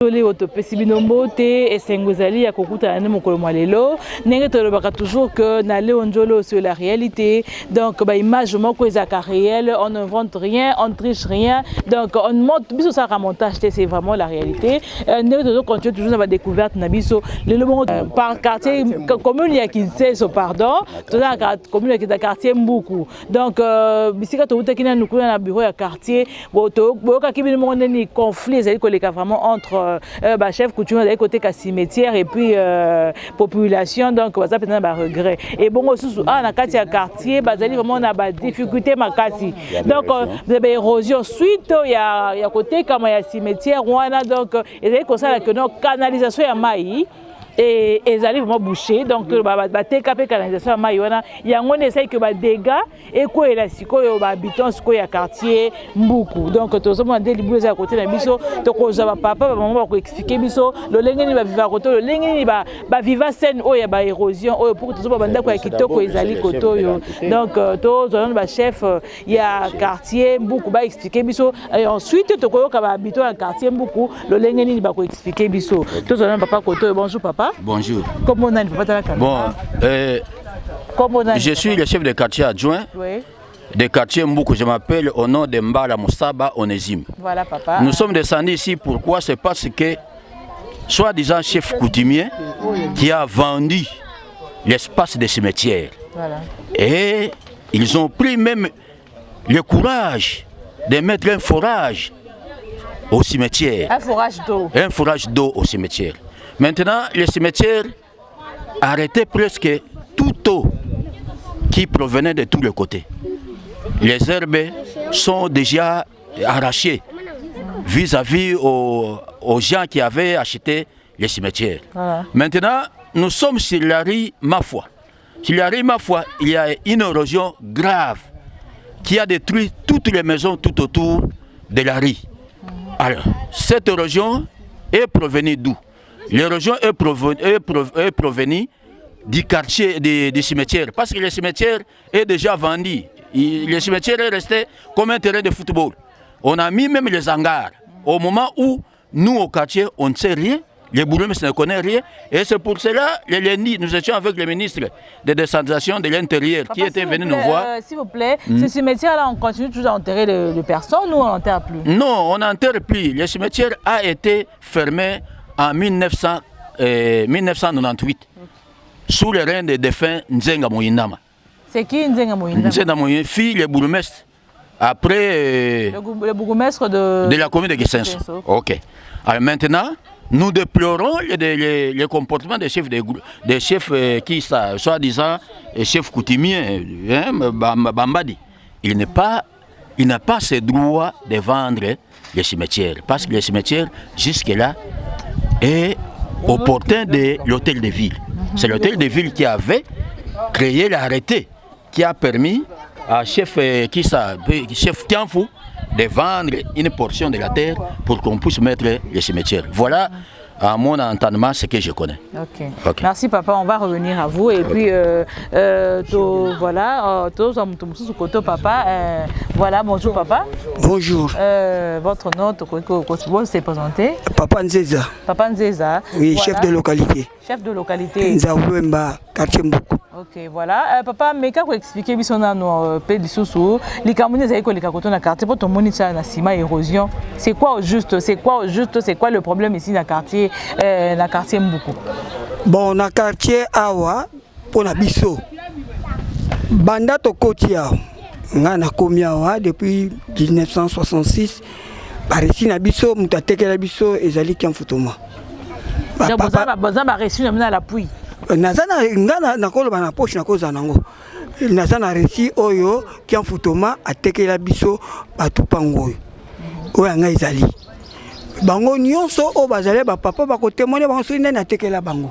Tolé autopesi binombo te esengozali ya kokuta na mokolo malelo nenge tolobaka toujours que na Léonjolo sur la réalité donc ba image moko ezaka réel, on n'invente rien, on triche rien, donc on montre biso ça montage c'est vraiment la réalité. Nenge tolo continue toujours na découverte na biso le par quartier commune ya Kinshasa pardon toza commune ya quartier Mbuku donc bisika tokuta kina nukuna na bureau ya quartier boyoka kibino mo neni conflit ezali koleka vraiment entre chef coutumier d'aller côté cimetière et puis population donc ça peut être un regret et bon aussi na kati ya quartier bazali vraiment na ba difficulté makasi donc érosion suite ya côté comme ya cimetière wana donc ezali ko ça que non canalisation ya mai et ils arrivent vraiment boucher donc TKP canalisation mai wana yango ne essaye que ba dégâts et quoi la siko yo ba habitants siko ya quartier Mbuku donc to sommes des libres à côté na biso to ko za papa maman ko expliquer biso le lenge ni ba vivre côté le lenge ni ba vivre scène o ya ba érosion o pour to so ba ndako ya kitoko ezali koto yo donc to zone ba chef ya quartier Mbuku ba expliquer biso et ensuite to ko ka ba habitants ya quartier Mbuku le lenge ni ba ko expliquer biso to zone papa koto bonjour papa. Bonjour. Comment on a papa Bon, je suis le chef de quartier adjoint. Oui. De quartier Mbuku, je m'appelle au nom de Mbala Moussaba Onésime. Voilà papa. Nous sommes descendus ici pourquoi? C'est parce que soi-disant chef coutumier qui a vendu l'espace des cimetières. Voilà. Et ils ont pris même le courage de mettre un forage au cimetière. Un forage d'eau. Un forage d'eau au cimetière. Maintenant, le cimetière arrêtait presque toute eau qui provenait de tous les côtés. Les herbes sont déjà arrachées vis-à-vis aux gens qui avaient acheté les cimetières. Voilà. Maintenant, nous sommes sur la rue Mafwa. Sur la rue Mafwa, il y a une érosion grave qui a détruit toutes les maisons tout autour de la rue. Alors, cette érosion est provenue d'où? L'érosion est provenue du quartier des cimetières, parce que le cimetière est déjà vendu. Le cimetière est resté comme un terrain de football. On a mis même les hangars. Au moment où nous, au quartier, on ne sait rien, les bourgmestres ne connaissent rien. Et c'est pour cela, le lundi, nous étions avec le ministre de décentralisation de l'Intérieur qui était venu nous voir. S'il vous plaît, ce cimetière-là, on continue toujours à enterrer les personnes ou on n'enterre plus? Non, on n'enterre plus. Le cimetière a été fermé en 1998, sous le règne des défunts Nzenga Moyindama. C'est qui Nzenga Moyindama? Nzenga Moyindama, fille le bourgmestre. Après. Le bourgmestre de la commune de Kinshasa. Ok. Alors maintenant, nous déplorons les comportements des chefs, des chefs qui, soi-disant, chefs coutumiers, Bambadi. Il n'a pas ce droit de vendre les cimetières, parce que les cimetières, jusque-là, est au portin de l'hôtel de ville. C'est l'hôtel de ville qui avait créé l'arrêté qui a permis à chef Tianfou de vendre une portion de la terre pour qu'on puisse mettre les cimetières. Voilà à mon entendement ce que je connais. Okay. Merci papa, on va revenir à vous et puis voilà, papa. Voilà, bonjour papa. Bonjour. Votre nom, vous s'est présenté? Papa Nzeza. Papa Nzeza. Oui, voilà. Chef de localité. Chef de localité. Nzaouemba, quartier Mbuku. Ok, voilà. Papa, mais quand vous expliquez, nous avons fait des sous-sous. Les Camerounais, vous avez dit que dans le quartier, pour tout le monde, il y a une érosion. C'est quoi au juste? C'est quoi le problème ici dans le quartier Mbuku? Bon, dans le quartier Awa, pour la biso. Banda Tokotia, on a commis Awa depuis 1966. Par ici, na biso, mutateke la biso, ezali kian futoma. Papa, a reçu la pluie. Nazana ngana nakolo bana poche nakoza nango. Nazana récit oyo kian futoma ateke la biso batupango. Oya nga ezali. Bango nyonso o bazale ba papa ba ko témoigner bango so ndena ateke la bango.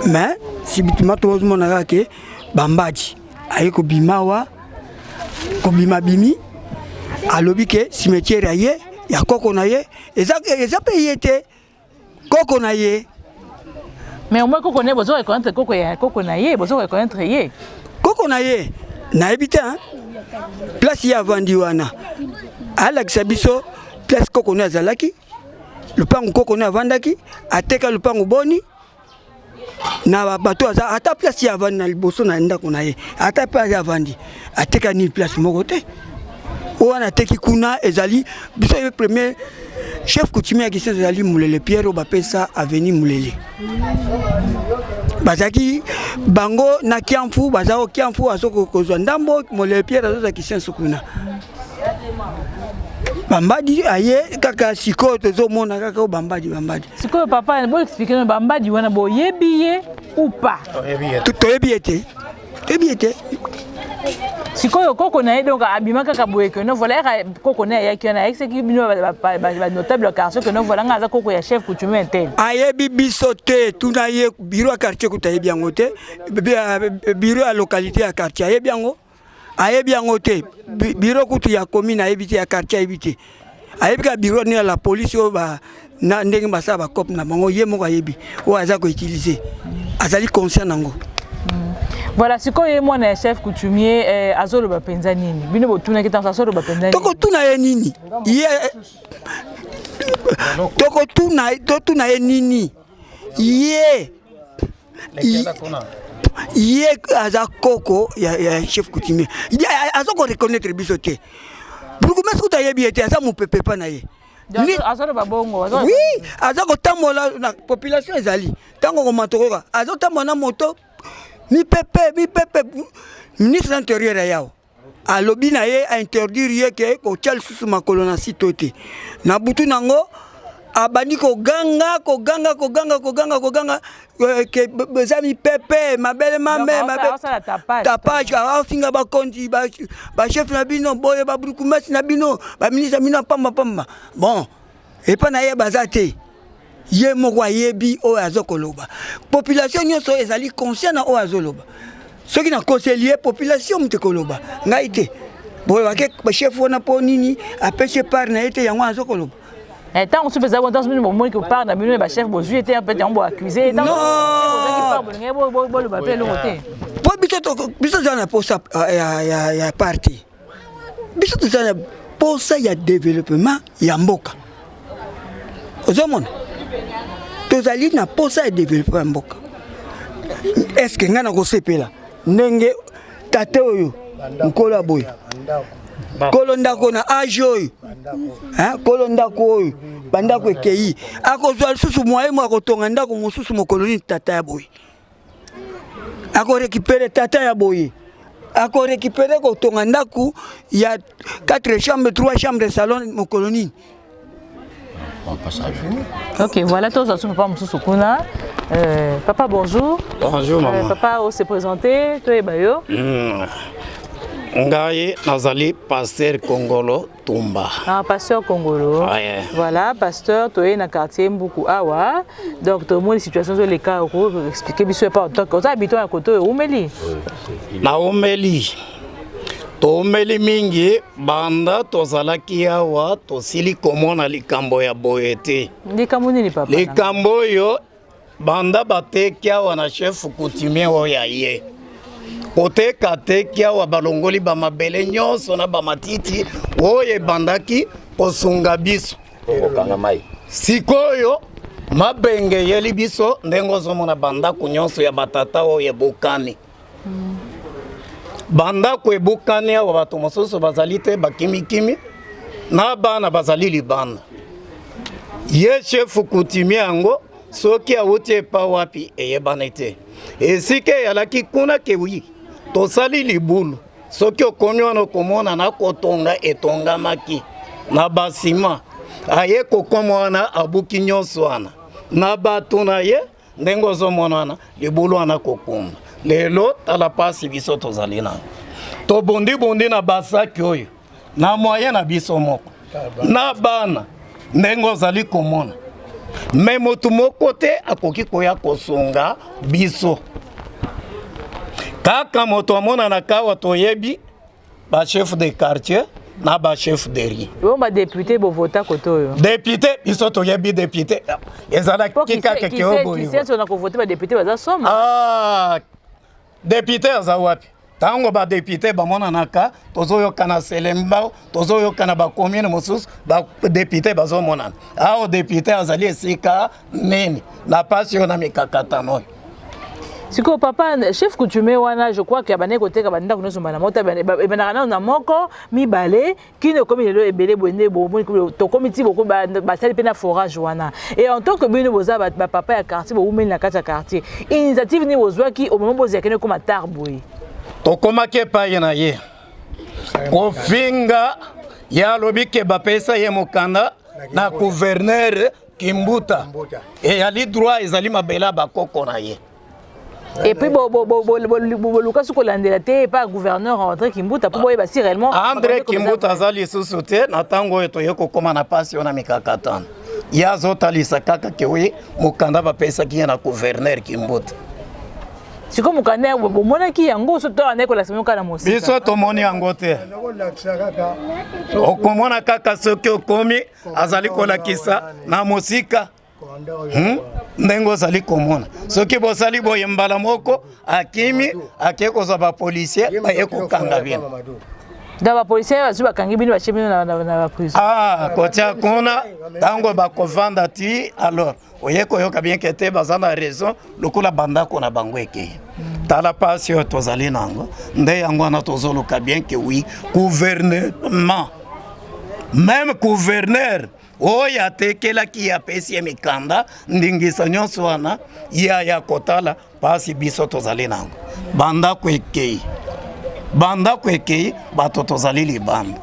Mais si bitima to mona ke bambadi ayi ko bimawa ko bima bimi alobi ke cimetière aye ya koko na ye eza payé te koko na ye. Mais au moins qu'on connaît besoin de connaître Koko Naye, besoin de connaître Yé. Koko Naye, naïbita, place y a vendu wana. À l'Axabiso, place Koko Nazalaki, lupango koko na vandaki ateka lupango boni na bato aza ata place ya vandi na liboso na ndako na ye ata place ya vandi ateka ni place moko te wana teki kuna ezali biso ye premier chef coutumier qui ezali Mulele Pierre bapesa avenue Mulele bazaki bango na Kiamfu bazao Kiamfu azoko kozwa ndambo Mulele Pierre azoza kisenso kuna Bambadi aye kaka siko tozo mona kaka bambadi siko papa bo expliquer bambadi wana bo yebiye ou pas to yebiete siko koko na donc abima kaka boye que no voilà koko na ya kiona ex qui bino ba notable quartier que no voilà ngaza koko ya chef coutumier intel aye bibiso te tuna ye bureau quartier kutaye biango te bureau à localité à quartier aye biango ayebi yango te bureau kutu ya commune ayebi te ya quartier ayebi te ayebi ka bureau ni la police o ba na ndenge basaba cop na bango ye moko ayebi o aza ko utiliser azali conscient nango. Voilà siko ye mwana chef coutumier azolo ba penza nini bino botuna ki tansa solo ba penza nini toko tuna ye nini ye toko tuna ye nini ye ye aza koko ya chef coutumier aza ko reconnaître biso te burugumestre kuta yebi ete aza mopepe pa na ye aza ba bongo oui aza ko tamola na population ezali tango ko matoroka aza tamola na moto mi pepe ministre de l'intérieur yao alobi na ye a interdire ye ke ko tial susu makolo na sitote na butu nango abandi ko ganga ke bezami pepe mabele mame tapage afinga ba konti ba chef na bino boye ba brukumasi na bino ba ministre bino pamba bon et pas na ye bazate ye moko yebi o azokoloba population nyonso ezali conscient na o azoloba soki na conseiller population mtekoloba ngai te boye ba chef wana po nini apeshe par na ete yango azokoloba. Tant on se faisait dans une moment que parle d'abord le chef bozu était un peu accusé non biso zana posa ya parti biso zana posa ya développement ya mboka ozomona tozali na posa ya développement mboka est-ce que ngana ko sepela ndenge tate oyo nkola boy kolo ndako na ajoy kolo ndako oyo bandako ekei akozwa lisusu moye mo akotonga ndako mosusu mokoloni tata ya boye ako récupérer tata ya boye ako récupérer kotonga ndako ya 4 chambres 3 chambres salon mokoloni. Ok, voilà tous ensemble papa mosusu kuna papa bonjour. Bonjour maman. Papa on s'est présenté toi et bayo. Ngaye nazali pasteur Kongolo Tumba. Ah pasteur Kongolo. Ouais. Voilà pasteur toi na quartier Mbuku awa. Donc tout le monde situation sur les cas pour expliquer biso pas tant que ça habitant à côté Umeli. Na Umeli. To Umeli mingi banda tozalaki awa tosili komona likambo ya boyete. Likambo nini papa? Likambo yo banda bateki awa na chef coutumier oya ye. Kote kateki awa balongoli ba mabele nyonso na ba matiti oye bandaki kosunga biso sikoyo mabenge yeli biso ndengo zomona bandako nyonso ya batata oye bokani bandako ebukani awa bato mosusu bazali te bakimikimi na bana bazali libanda ye chef coutumier yango soki awuti epa wapi eyebana te esike yalaki kuna kewi tosali libulu soki okomi wana okomona na kotonga etongamaki na basima aye kokoma wana abuki nyonso wana na bato na ye ndenge ozomona wana libulu wana kokuma lelo tala pasi biso tozali na tobondi na basaki oyo na moyen na biso moko na bana ndenge ozali komona me motu moko te akoki koya kosunga biso kaka moto amona na kawa toyebi ba chef de quartier na ba chef de riz ba député bo vota koto yo député biso toyebi député ezala kika keke obo yo qui c'est on a ko voter ba député baza soma député aza wapi tango ba député ba monanaka tozoyoka na Selemba tozoyoka na ba commune mosusu ba député bazo monana ao député azali esika nini na passion na mikakatano. Siko papa chef coutumier wana je crois que abane côté ka banda kuno somba na mota benana na moko mibale kino komi lelo ebele bonne bo to comité beaucoup ba sali pena forage wana et en tant que bino boza ba papa ya quartier bo umeli na kati ya quartier initiative ni bozwa ki au moment boza kene comme tarboy to komake pa yena ye kofinga ya lobike ba pesa ye mokanda na gouverneur Kimbuta et ali droit ezali mabela ba koko na ye. Et puis, Lucas Soukolandela, pas gouverneur André Kimbuta, pour voir si réellement. André Kimbuta Zali sous-souté, Natango et Toyoko comme na passion na mikakatan. Yazota Lisakaka Kewi, Mukanda va pesa qui est na gouverneur Kimbuta. C'est comme Mukanda, mon qui yango soto aneko la semaine kana mosi. Biso to moni angote. Okomona kaka soki okomi azali kolakisa na musika. Ndengo zali komona soki bosali boye mbala moko akimi akeko za ba policier ba ekokanga bien da ba policier bazu bakangi bino ba chemino na ba prison kotia kuna tango ba kovanda ti alors oyeko yoka bien que te bazana raison lokula banda kona bangweke tala pasio tozali nango nde yango na tozoluka bien que oui gouvernement même gouverneur oya tekela ki ya pesi mikanda ndingisa nyonso wana ya kotala pasi biso tozali nango banda kwekei bato tozali libanda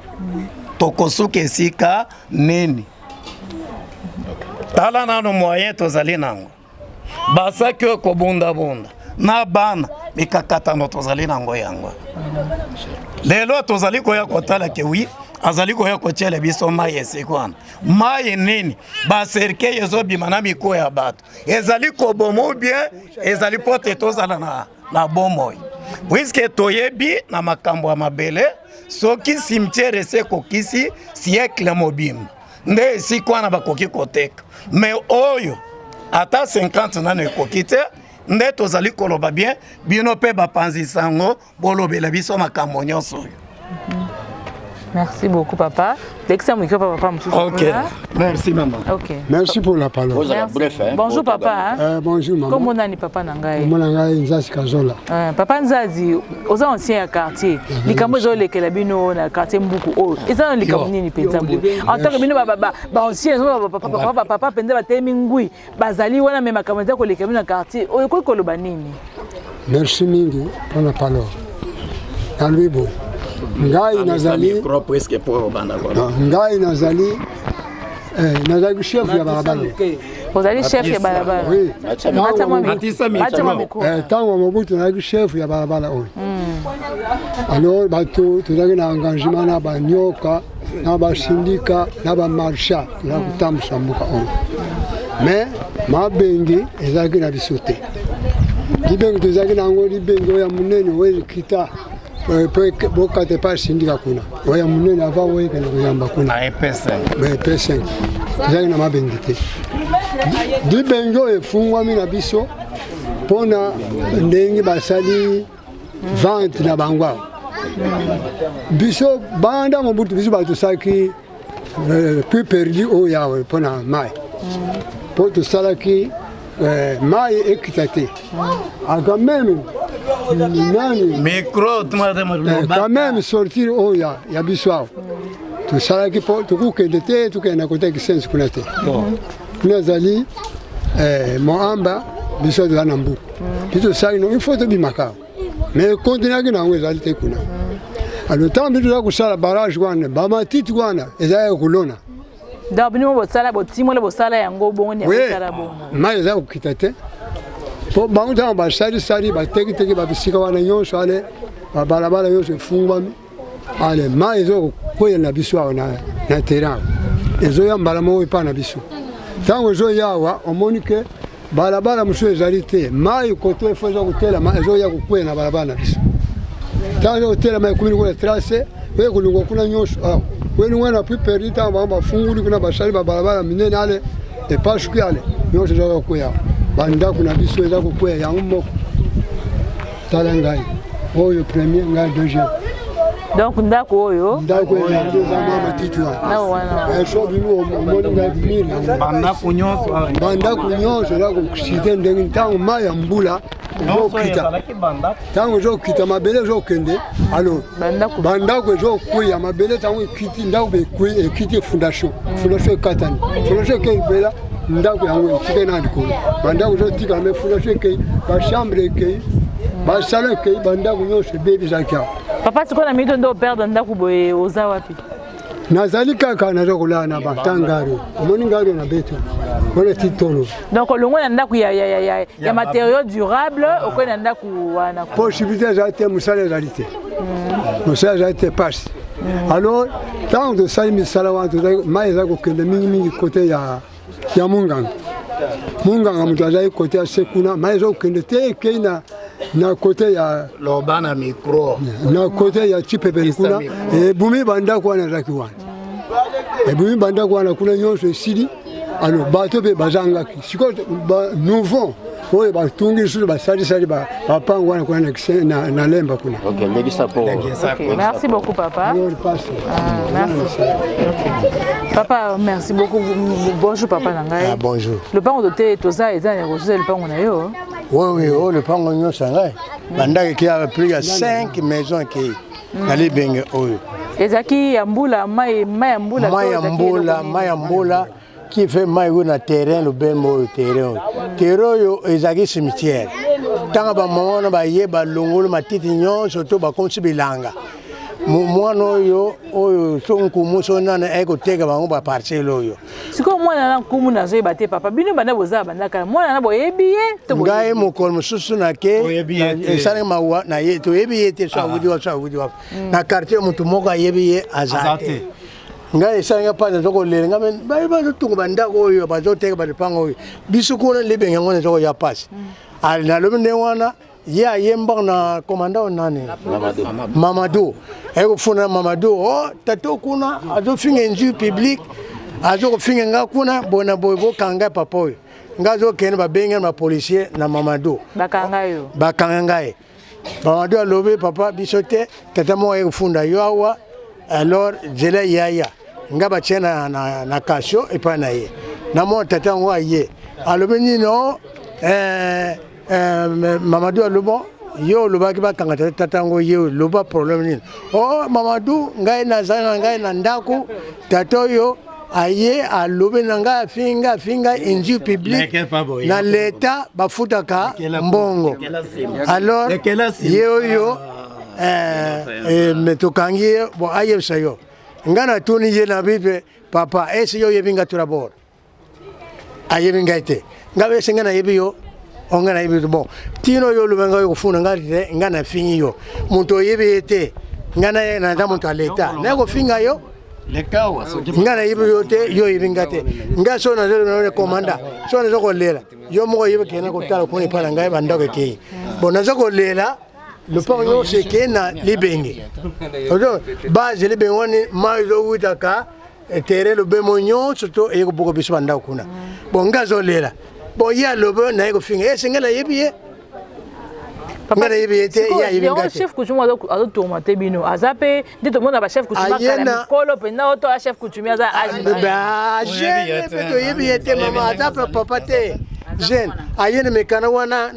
tokosuka esika nini tala nano moyen tozali nango basaki okobunda na bana mikakatano tozali nango yango lelo tozali koya kotala ke wi azali koya kochele biso maye sekwana maye nini ba serke yezo bimana miko ya bato ezali kobomo bien ezali pote tozala na bomoy puisque toyebi na makambo ya mabele soki cimetière seko kisi siècle mobim nde sikwana bakoki koteka mais oyo ata 50 nano ekokite nde tozali koloba bien bino pe bapanzisango bolobela biso makambo nyonso. Merci beaucoup, papa. Dès que ça me papa, ok. Merci, maman. Ok. Merci pour la parole. Bref, hein. Bonjour, papa. Bonjour, maman. Comment on a papa Nangaï? Comment Nangaï, Nzazi Kazola. Papa Nzazi, aux anciens quartiers, les Cambodgiens, les Kelabino, le quartier Mboukou, ils ont les Camerounais, les Pétamboui. En tant que Bino, anciens, papa, Penda, Temingui, Bazali, on a même à Cameroun, les Camerounais, le quartier, au Kolobanini. Merci, Mingi, pour la parole. Alwibo. Ngai nazali chef ya barabara. Vous allez chef ya barabara. Oui. Tango Mobutu nazali chef ya barabara oyo. Alors bato tozali na engagement na banyoka na basindika na bamarcha na kutambusa mboka oyo. Mais mabengi ezalaki na biso te. Libengi tozalaki nango libengi oyo ya munene oyo kita boka te pas sindika kuna oya munene ava oyo kana kuyamba kuna EP5 tozali na mabengi te libengi oyo efungwami na biso mpona ndenge basali vente na bango awa biso banda Mobutu biso batosalaki puis perdu oyo yawe mpona mai mpo tosalaki mai ekita te quand même micro quand même sortir oyo ya biso awa tosalaki mpo tokokende te tokende kota kisensi kuna te kuna ezali moamba biso toza na mbuku ti tosali no ifo tobimaka mais kontinuaki nango ezali te kuna alo ntango mbi toza kosala barage wana bamatiti wana ezalaki kolona donc bino bosala botimola bosala yango bongo ni akosala bongo mai eza kokita te po bango ntango basalisali batekiteki babisika wana nyonso ale babalabala nyonso efungwami ale mai ezokokwela na biso awa na terrain ezoya mbala moko epa na biso ntango ezoya awa omoni ke balabala mosusu ezali te mai koto efo eza kotelama ezoya kokwela na balabala na biso ntango eza kotelama ekomini kuna trace oye kolingwa kuna nyonso awa welinga na puis perdu ntango bango bafunguli kuna basali babalabala minene ale epasuki ale nyonso eza kokwela bandako na biso eza kokwela yango moko tala ngai oyo premier nga deuxième. Donc ndako oyo Ndako ya ndio za mama titi wana. na wana So bimi omoni nga bimiri. bandako nyonso Bandako nyonso la kusite ndenge ntango mai ya mbula okita. Tango okita mabele okende. Alors bandako okuya mabele tango ekiti ndako ekiti fondation. Fondation ekatani. Fondation ekebela ndako yango ekite na ndiko. Bandako tika me fondation ekei ba chambre ekei ba salon ekei bandako nyonso bebi zakia. papa siko na mito ndo perdre ndako boye oza wapi nazali kaka naza kolala na batangaro omoni ngaro na beto wana titolo donc longo na ndako ya matériaux durables okoye na ndako wana possibilité ezali te mosala ezali te mosala ezali te pasi alors ntango tosali misala wana mai eza kokende mingimingi kote ya munganga moto azali kote ya se kuna mai eza kokende te ekei na kote ya loba na micro na kote ya chipepeli kuna ebumi bandako wana ezalaki wana ebumi bandako wana kuna nyonso esili alors bato mpe bazangaki sikoyo nouveau oyo batungi lisusu basalisali bapango wana kuna na lemba kuna. Merci beaucoup papa. Merci. Papa, merci beaucoup. Bonjour papa Nangai. Bonjour. Le pango de thé toza eza na reçu le pango na yo. Oui, le pango nyonso ngai. Bandaki qui a plus de 5 maisons qui nali benge oyo. Ezaki ya mbula mai ya mbula qui fait mai na terrain le ben mo terrain. Terrain yo ezaki cimetière. Tanga ba mama ba yeba longolo matiti nyonso to ba konsi bilanga. Mwana oyo sonkumu sonana ekoteka bango ba parcelle oyo. Siko mwana na nkumu na zo ebate papa bino bana boza bandaka mwana na boyebiye to boyebiye. Ngai mokolo mususu na ke esale mawa na ye to yebiye te so awudi wa. Na quartier mutu moko yebiye azate. Ngai esanga pa zoko lele ngamen ba tungu bandako oyo bazoteka ba pango oyo. Bisukuna libenga ngone zoko ya passe. Ali na lobe wana ya yemba na commandant nani Mamadou eko funa Mamadou tato kuna azo finga nju public azo finga nga kuna bona boybo kanga papa oyo ngazo kene ba benga ma policier na Mamadou bakanga ngai Mamadou alobe papa bisote tata mo eko funda yo awa alors jela yaya nga ba chena na kasho epana ye na mo tata ngo aye alobe nino Mamadou alobo yo lobaki bakanga tatango yo loba problème nini Mamadou ngai nazana ngai na ndako tato yo aye alobe nanga finga inju public na leta bafutaka mbongo alors yo metokangi bo aye sayo ngana tuni ye na bibe papa esi yo yebinga turabor aye bingaite ngabe singana yebiyo ongana ibi bon tino yo lubenga yo kufuna ngati ngana fingi yo muntu yebete ngana na ndamu ta leta na ko finga yo lekawa ngana ibi yo te yo ibingate ngaso na zelo komanda so na zoko lela yo mo yebe kena ko tala ko ni pala ngai bandako ke bona zoko lela le pango se kena libenge odo base libengoni ma yo witaka tere lo bemonyo soto e ko boko biso bandako kuna bon ngazo lela bon ya lobo na eko finga esengela yebiye ngana yebiye te ya yebinga chef coutumier azo tourmenter bino azape ndito mona ba chef coutumier kala mikolo pena oto a chef coutumier aza ba jeune peto yebiye te mama azape papa te jeune ayene mekana wana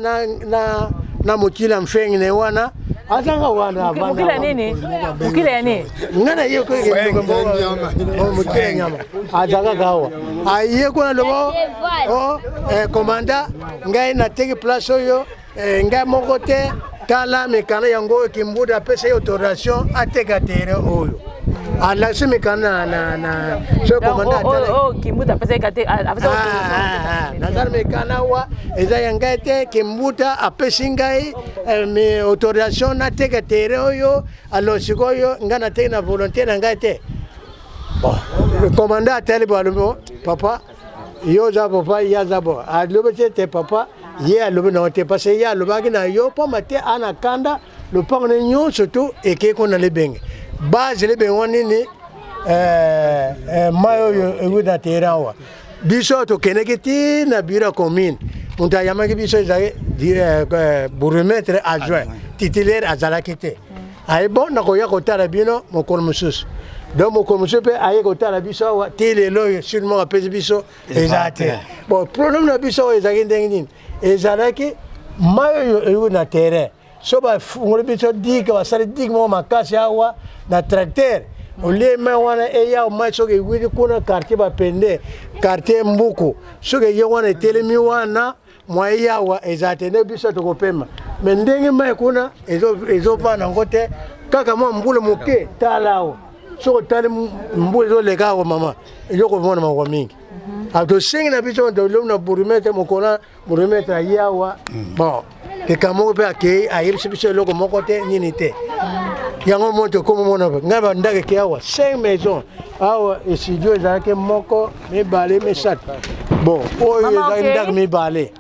na mukila mfengine wana azanga wana mukila nini mukila yani ngana yeko mukila nyama azanga gawa aye ko lobo komanda ngai na teki place oyo ngai moko te tala mekana yango kimbuda pesa autorisation ateka tere oyo ala se mekana na so komanda kimbuda pesa kate na mekana wa eza yangai te kimbuda apesi ngai me autorisation ateka tere oyo alo sikoyo ngana te na volontaire ngai te komanda ateli bo papa yo za papa ya za bo alobe te papa ye alobe na te parce ya alobe na yo po mate ana kanda le pango nyo surtout eke ko na lebenge base lebenge woni ni mayo yo nguda terawa biso to kenekiti na bira commune unta yamaki biso za bourgmestre adjoint titulaire azalaki te aye bon nakoya kotala bino mokolo mosusu donc mokolo mosusu mpe aye kotala biso awa ti lelo oyo sûrement apesi biso eza te bon problème na biso oyo ezalaki ndenge nini ezalaki mai oyo eyi na terrain so bafungoli biso digue basali digue moko makasi awa na tracteur olie mai wana eya mai soki ewiri kuna quartier bapende quartier mbuku soki eye wana etelemi wana mwa yawa eza te nde biso tokopema me ndenge mai kuna ezovanda yango te kaka mwa mbula moke tala awa soki otali mbula ezoleka awa mama ezokomona makoa mingi tosengi na biso tolomi na bourgmestre mokola bourgmestre aye awa bon keka moko mpe akei ayebisi biso eloko moko te nini te yango moto komomona mpe ngai bandako eke awa 5 maison awa estudio ezalaki moko mibale misato bon oyo ezalaki ndako mibale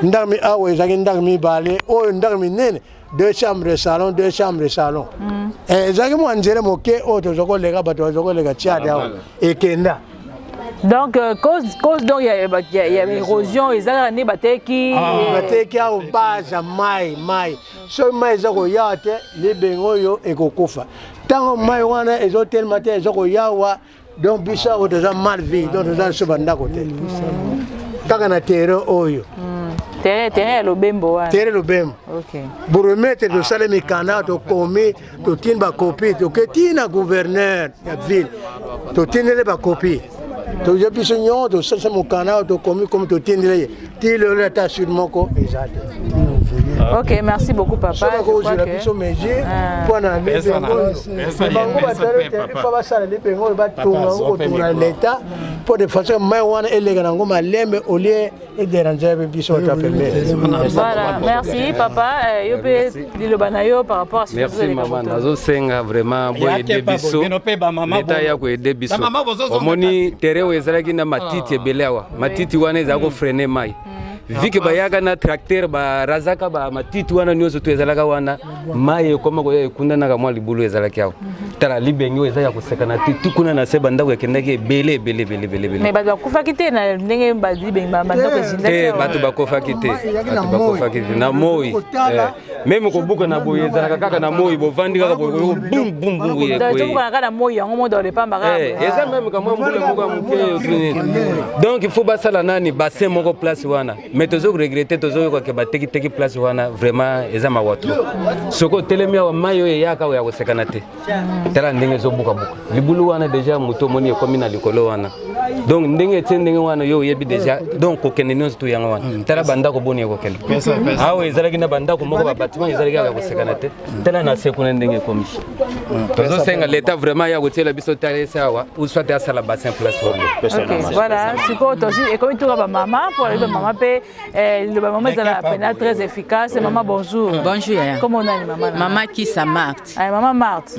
ndako awa ezalaki ndako mibale oyo ndako minene 2 chambres de salon 2 chambres de salon ezalaki mwa nzela moke oyo tozokoleka bato bazokoleka tiade awa ekenda. Donc, cause donc il y a érosion, ils ont né bateki. Bateki au base mai. So mai zako yate les bengoyo ekokufa. Tango mai wana ezo tel matin zako yawa donc bisa o déjà mal vie donc dans ce banda côté. Kaka na terre oyo. Terre lobembo wa. Terre lobembo. OK. Bourgmestre de salemi kana to komi to tinba copie to ketina gouverneur ya ville. To tinele ba copie. To je biso nyo to sasa mukana to komi comme to tindele ti le leta sur moko exact. OK, merci beaucoup papa. Je crois que biso meji pona le bango batare fa basala le bengo ba tunga ko tunga leta pour de façon mai wana elega nango malembe olie et déranger biso ta permettre. Voilà, merci papa. Yo pe dilobana yo par rapport à ce que merci maman nazo senga vraiment boye de biso. Leta ya ko aider biso. Omoni tereo ezalaki na matiti ebelewa. Matiti wana ezako freiner mai. Viki bayaga na tracteur ba razaka ba matiti wana nyozo to ezalaka wana mai koma ko ekunda na kamwa libulu ezalaki awo tala libengi eza ya kosekana titi kuna na seba ndako ekendaki bele. Mais ba kufa kite na ndenge ba libengi ba ndako ezinda te bato bakofa kite na moi même ko buka na boye ezalaka kaka na moi bo vandi kaka bo bum bum bum ye ko donc kaka na moi yango mo dans le pamba kaka eza même kamwa mbule moko muke donc il faut basala nani bassin moko place wana mais tozo regretter tozo ko ke bateki place wana vraiment eza mawatu soko telemia wa mayo yaka ya kosekana te tala ndenge zo buka libulu wana déjà muto moni ekomi na likolo wana donc ndenge ndenge wana yo yebi déjà donc ko kenenyo to yanga wana tala banda ko boni ko kende awo ezalaki na banda ko moko ba bâtiment ezalaki ya kosekana te tala na sekuna ndenge komi tozo senga l'état vraiment ya kotela biso tala sawa ou soit à sala bassin place wana. Voilà, siko tozi et comme tout ba maman pour le maman pe le maman est la peine très efficace. Maman bonjour. Bonjour. Comment on a maman? Maman qui ça Marthe. Ah maman Marthe.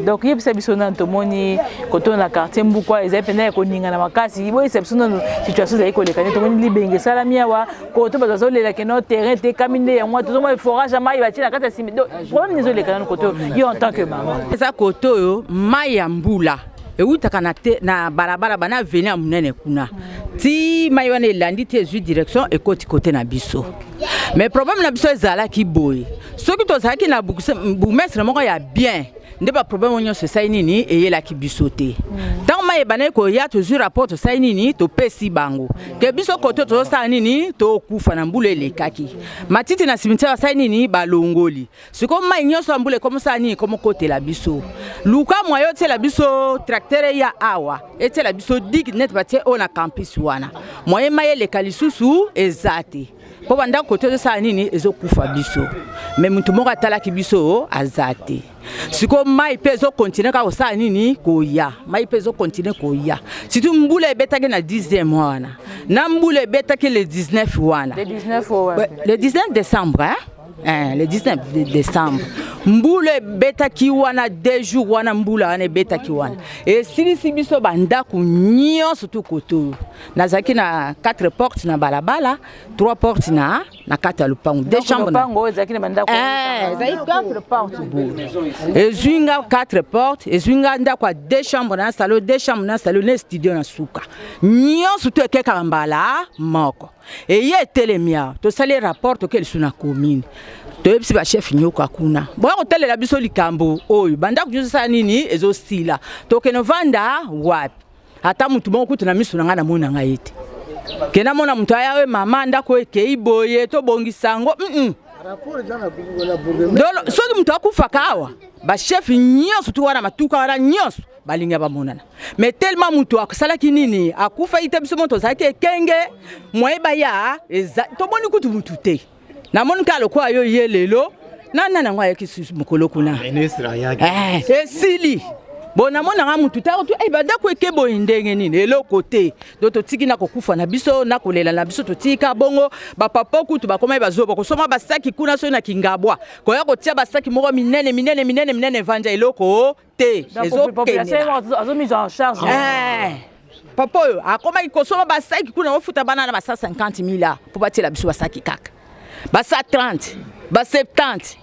Donc il peut biso na tomoni koto na quartier mbukwa ezai pena ko ninga na makasi. Bo exception na situation za iko lekane tomoni libenge sala miawa koto bazo lela ke no terrain te kamine ya moi tozo mo forage mai ba tina kata simi. Problème nizo lekane koto yo en tant que maman. Eza koto yo mai ya mbula. Eutaka na barabara bana venir munene kuna ti mayone elandi te zu direction et côté na biso mais problème na biso ezala ki boy soki to zaki na bourgmestre moko ya bien nde ba problème onyo se sai nini eyela ki biso te tant maye bana ko ya to zu rapport to sai nini to pesi bango ke biso koto to sa nini to kufa na mbule lekaki matiti na cimetière sai nini balongoli siko mai nyoso mbule comme ça nini comme côté la biso luka moyo te la biso tracteur ya awa ete la biso dig net batie on a campus wana moye maye lekali susu ezate po banda koto to sa nini ezokufa biso mais mutu moko atalaki biso azate siko mai pezo continue ka osa nini ko ya mai pezo continue ko ya si tu mbule betaki na 10e mois wana na mbule betaki le 19 wana le 19 décembre le 19 décembre mbule betaki wana 2 jours wana mbula wana betaki wana et si biso banda ku nyo surtout koto nazaki na 4 portes na balabala 3 portes na na kati ya lupango 2 chambres ezaki na bandako ezali 4 portes ezwinga 4 portes ezwinga ndako ya 2 chambres na salon 2 chambres na salon na studio na suka nyonso to ekekaka mbala moko eye etelemia tosali rapport tokelisusu na commune toyebisi bachef nyoka kuna boya kotelela biso likambo oyo bandako nyonso sala nini ezosila tokende vanda wapi ata mutu moko kutu na miso na ngai namona ngai ete kena mona mutu ayawe mama ndako ekei boye tobongisa ngo soki mutu akufaka awa bachef nyonso tu wana matuka wana nyonso balinga bamonana mais tellement mutu asalaki nini akufa ite biso moto ozalaki ekenge moyeba ya tomoni kutu mutu te namoni ka lokwa yo ye lelo nana nango ayaki mokolo kuna esili bona mona nga mutu ta to bandako ekebo ndenge nini eloko te doto tiki na kokufa na biso na kolela na biso totika bongo bapapa kutu bakoma bazoba kosoma basaki kuna so na kingabwa koya kotia basaki moko minene vanja eloko te azo mise en charge papa oyo akoma kosoma basaki kuna ofuta bana na basa 50,000 po batela biso basaki kaka basa 30 ba 70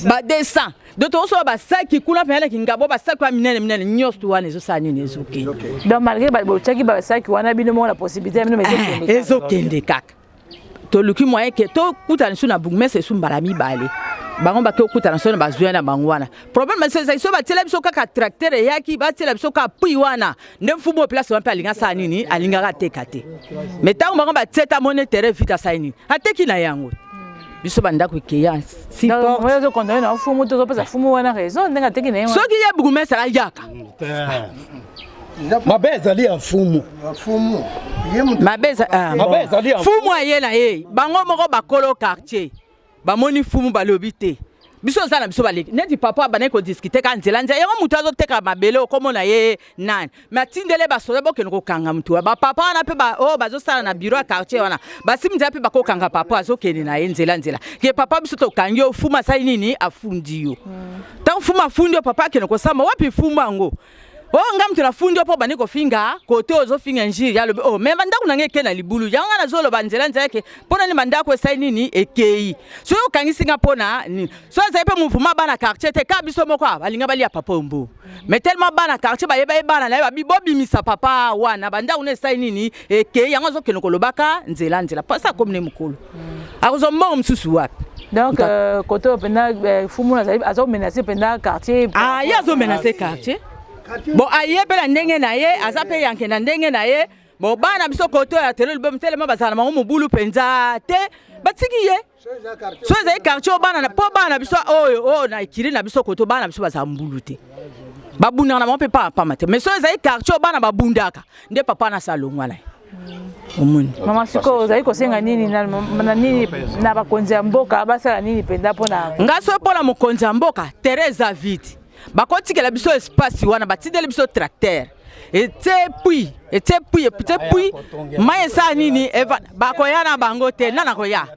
ba 200 doto so ba saki kuna pena kingabo ba saki wa minene nyos tu wana ezo sani nezo ke donc malgré ba chaki ba saki wana bino mo la possibilité bino mais ezo kende kaka to luki moyen ke to kutana suna bugme se sumbala mi bale bango ba ke kutana sona ba zuena bangwana problème c'est so ba tele biso kaka tracteur yaki ba tele biso ka pui wana ndemfumo place wa palinga sa nini alinga ka tekate mais tant bango ba teta monétaire vita sa nini ateki na yango biso bandako ekeya si porte zo condamné na fumu to pesa fumu wana raison ndenge teki na soki ye bugume sala yaka mabeza ali ya fumu mabeza ali ya fumu aye na ye bango moko bakolo quartier bamoni fumu balobi te biso zana biso baleki neti papa bana ko discuter ka nzela yango mutu azoteka mabele okomona ye nani matindele basoda bokene kokanga mutu ba papa wana pe ba bazosala na bureau ya quartier wana basimza pe bakokanga papa azokene na ye nzela ke papa biso to kangi ofuma sai nini afundi yo ta fuma fundi yo papa kene kosama wapi fuma ngo ngam na fundi opo bane ko finga kote ozo finga njiri ya lobi me bandako nange kena libulu yanga na zolo banzela yake pona ni bandako esai nini ekei so okangisi nga pona ni so za pe muvuma bana quartier te ka biso moko balinga bali ya papa ombo mais tellement bana quartier ba yeba bana na ba bimisa papa wana bandako ne esai nini ekei yanga zo keno kolobaka nzela pasa komne mukulu akozo mbo msusu wapi donc kote opena fumu na zabi azo menacer pena quartier ya zo menacer quartier bon aye pe la ndenge na ye azape yanke na ndenge na ye bon bana biso koto ya tele telema bazana mango mobulu penza te batiki ye so za quartier bana na po bana biso oyo na ikiri na biso koto bana biso bazana mbulu te babunda na mo pe pa mate mais so za quartier bana babundaka nde papa na salongwa na omuni mama siko za iko senga nini na nini na bakonzi ya mboka basala nini penda pona ngaso pona mokonzi ya mboka Teresa vite bakotikela biso espace wana batindele biso tracteur ete puis maye sa nini eva bakoyana bango te nana koya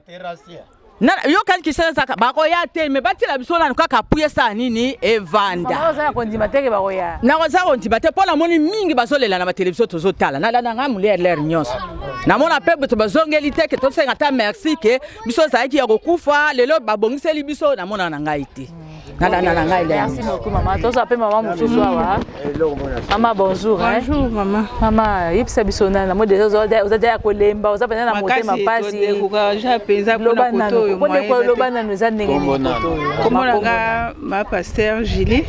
na yo kan kisana saka bakoya te me batila biso na kaka puye sa nini evanda na za kondima te ke bakoya na za kondima te pona moni mingi bazolela na ba television tozotala na nga muler nyonso na mona pebe to bazongeli te ke to senga ta merci ke biso za ki ya kokufa lelo babongiseli biso na mona na ngai te merci beaucoup maman to ça pe maman mususu awa maman bonjour bonjour maman maman yipsa bisona na mo déjà oza kolemba oza pena na motema pasi ja penza kuna koto yo moi ko lobana nous ndenge ni koto komona nga ma pasteur Julie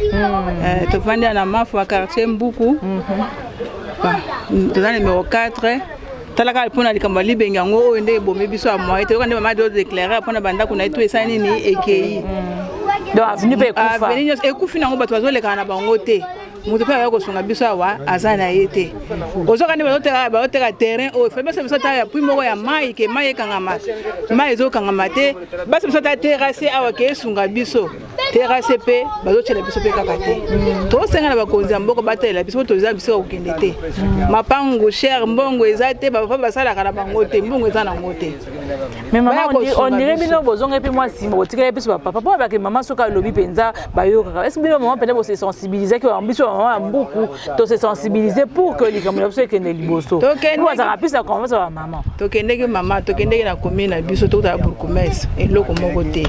to vanda na mafu wa quartier Mbuku to na numéro 4 talaka pona likambo libenga ngo oyo nde bombe biso a moi to kande mama do déclarer pona banda kuna etu esani ni ekei donc avenue pe kufa avenue ekufi nango bato bazoleka na bango te mutu pe yako songa biso awa azana yete ozoka ne bazoteka terrain o fe basa biso ta ya puis moko ya mai ke mai ekangama mai ezokangama te basa biso ta terrasse awa ke sunga biso terrasse pe bazotela biso pe kaka te to senga na bakonzi ya mboka batela biso to za biso kokende te mapango cher mbongo eza te baba basala kana bango te mbongo eza nango te Mais maman, on dirait bien besoin et puis moi si moi tu plus papa parce que maman soka lobby penza ba yo est-ce que maman peut-être se sensibiliser que ambition maman beaucoup to se sensibiliser pour que les comme l'obso que ne liboso nous ça rapide ça converse à maman to kende maman to kende na commune na biso to ta pour commerce et loko moko te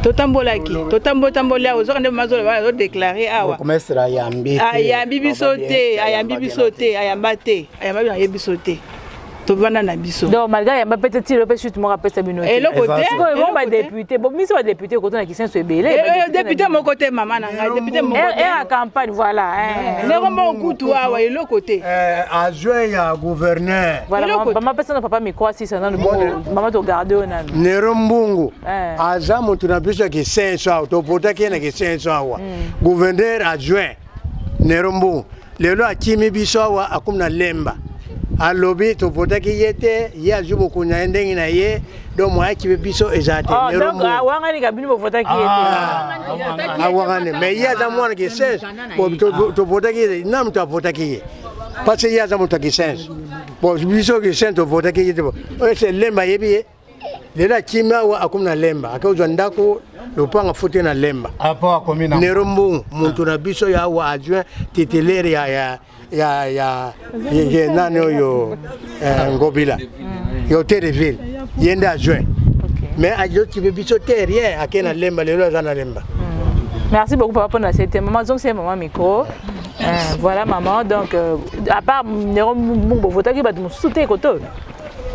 to tambolaki to tambola ozo kende mazo ba déclarer awa commerce ra yambi ayambi biso te ayambi biso te ayamba te ayamba na yebiso te to vana na biso donc malgré yamba peut-être il peut chutement rappeler sa minute et le côté bon ba député bon mais c'est député côté na question c'est belé député mon côté maman na député mon côté et à campagne voilà ne rombo kutu awa et le côté adjoint ya gouverneur voilà maman personne papa me croit si ça dans le maman to garder on a Nerombungu aza mutu na biso ki 500 to pota ki na ki 500 wa gouverneur adjoint Nerombungu lelo akimi biso wa akumna lemba alobi to pota ki yete ya jubo kunya ndengi na ye do mo akibe biso ezate Nerombungu donc awanga ni kabini bo pota ki yete awanga mais ya za mwana ki 16 bo to pota ki nam to pota ki parce ya za mutu ki 16 bo biso ki 5 to pota ki yete bo c'est lemba yebi lela kimia wa akumna lemba akauzwa ndako lopanga futi na lemba apo akomina Nerombungu muntu na biso ya wa adjoint titulaire ya nani oyo ngobila yo tereville yenda adjoint mais adjoint qui biso terrien akena lemba lelo zana lemba. Merci beaucoup papa pour cette maman donc c'est maman micro voilà maman donc à part Nerombungu voter ki ba tu souté koto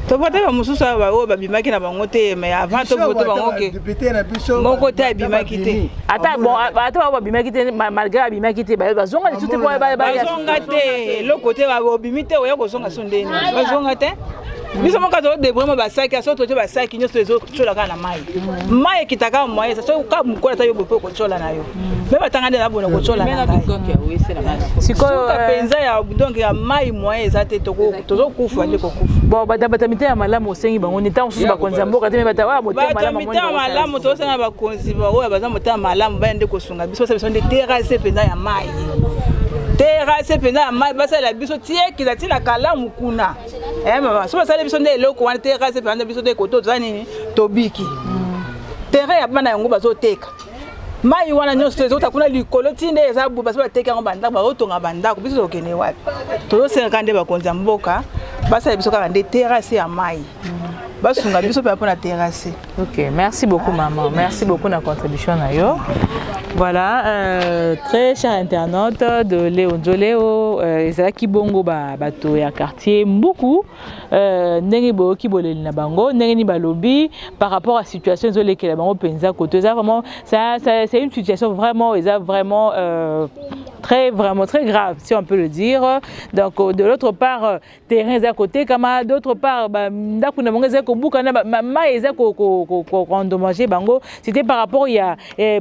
to voter ba mususu ba o ba bimaki na bango te mais avant to voter bango ke député na biso mon côté bimaki te ata bon ata ba bimaki te malgré bimaki te ba zonga tout pour ba zonga te le côté ba bimite o ya ko zonga sondeni ba zonga te biso mo ka to de vraiment ba saki aso to ba saki nyo so chola kana mai kitaka moye so ka mkola ta yo bopo ko chola na yo me batanga de na bona ko chola na sikoyo penza ya donc ya mai moye za te to kufa ndi ko kufa bon bata mite ya malamu osengi bango ni tango susu bakonzi mboka te me bata wa motema malamu mite ya malamu to senga bakonzi ba oya baza motema malamu ba ndi ko sunga biso biso ndi terrasse penza ya mai terrasse penza ya mai basa la biso tie kizati na kalamu kuna mama so basale biso nde eloko wana terrasse penza biso de koto za nini tobiki terrain ya bana yango bazoteka mai wana nyonso ezota kuna likolo tinde eza bu baso bateka yango bandako baotonga bandako biso okene wapi tozosenga nde bakonzi mboka basala biso kaka nde terrasse ya mai basunga biso pe na terrasse. Ok, merci beaucoup maman, merci beaucoup na contribution na yo. Voilà, très chers internautes de Léon Joleo, ezalaki bongo bato ya quartier beaucoup ndenge bo ki boleli na bango ndenge ni balobi par rapport à situation ezolekela bango penza côté ça vraiment ça c'est une situation vraiment très grave si on peut le dire. Donc de l'autre part terrain à côté comme d'autre part ndako na bango ezako buka na ma ezako ko endommager bango c'était par rapport il y a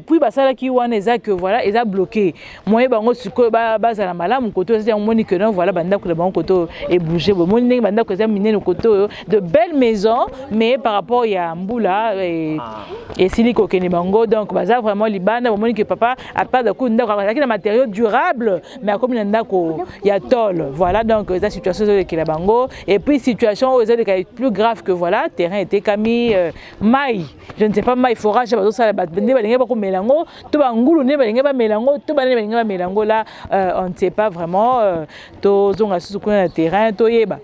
puis basala ki wana ezako voilà eza bloqué moyen bango siko bazala malamu côté c'est moni que non voilà bandako na bango côté et bouger bon moni ndenge bandako eza minene côté de belles maisons mais par rapport il y a mbula et siliko kene bango donc baza vraiment libana bon moni que papa a pas de coup ndako avec des matériaux durables mais comme ndako il y a tol voilà donc la situation de kele bango et puis situation aux est plus grave que voilà terrain était kami maï je ne sais pas maï forage bazo sala bande balinga ba ko melango to ba ngulu ne balinga ba melango to ba ne balinga ba melango là on ne sait pas vraiment to zonga susu kuna terrain to yeba.